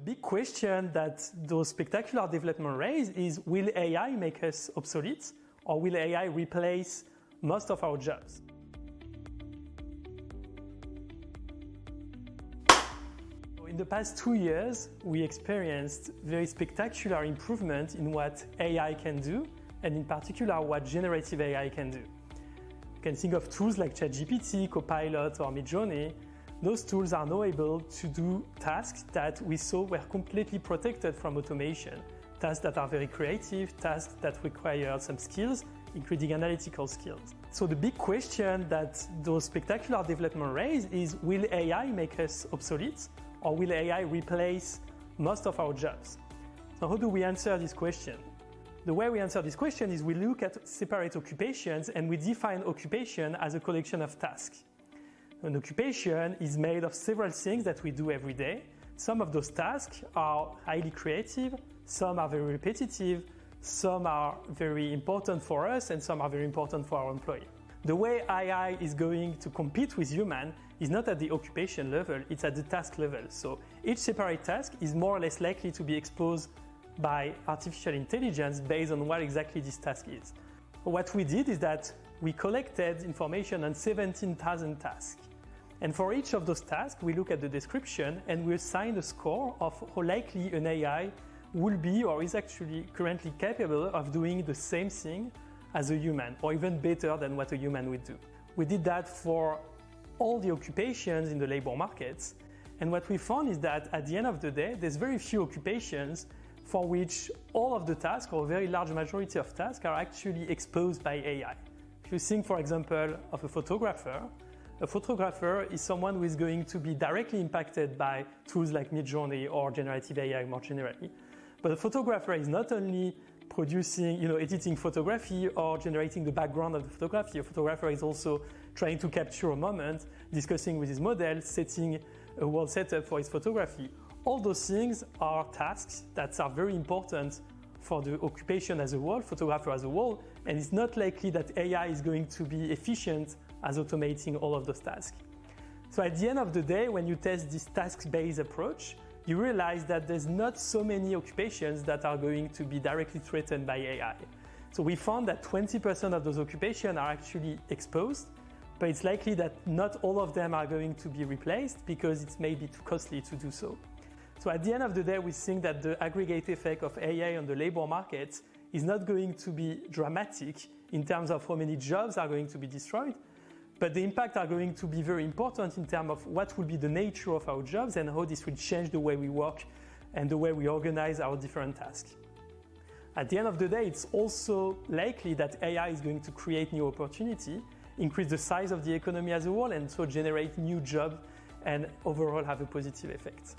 big question that those spectacular developments raise is, will AI make us obsolete, or will AI replace most of our jobs? In the past 2 years, we experienced very spectacular improvement in what AI can do, and in particular what generative AI can do. You can think of tools like ChatGPT, Copilot, or Midjourney. Those tools are now able to do tasks that we saw were completely protected from automation. Tasks that are very creative, tasks that require some skills, including analytical skills. So the big question that those spectacular developments raise is, will AI make us obsolete, or will AI replace most of our jobs? Now, how do we answer this question? The way we answer this question is we look at separate occupations and we define occupation as a collection of tasks. An occupation is made of several things that we do every day. Some of those tasks are highly creative, some are very repetitive, some are very important for us, and some are very important for our employee. The way AI is going to compete with human is not at the occupation level, it's at the task level. So each separate task is more or less likely to be exposed by artificial intelligence based on what exactly this task is. What we did is that we collected information on 17,000 tasks. And for each of those tasks, we look at the description and we assign a score of how likely an AI will be or is actually currently capable of doing the same thing as a human, or even better than what a human would do. We did that for all the occupations in the labor markets. And what we found is that at the end of the day, there's very few occupations for which all of the tasks, or a very large majority of tasks, are actually exposed by AI. If you think, for example, of a photographer is someone who is going to be directly impacted by tools like Midjourney or generative AI more generally. But a photographer is not only producing, editing photography or generating the background of the photography. A photographer is also trying to capture a moment, discussing with his model, setting a world setup for his photography. All those things are tasks that are very important for the occupation as a whole, photographer as a whole, and it's not likely that AI is going to be efficient as automating all of those tasks. So at the end of the day, when you test this task-based approach, you realize that there's not so many occupations that are going to be directly threatened by AI. So we found that 20% of those occupations are actually exposed, but it's likely that not all of them are going to be replaced because it's maybe too costly to do so. So at the end of the day, we think that the aggregate effect of AI on the labor market is not going to be dramatic in terms of how many jobs are going to be destroyed, but the impact are going to be very important in terms of what will be the nature of our jobs and how this will change the way we work and the way we organize our different tasks. At the end of the day, it's also likely that AI is going to create new opportunity, increase the size of the economy as a whole, and so generate new jobs and overall have a positive effect.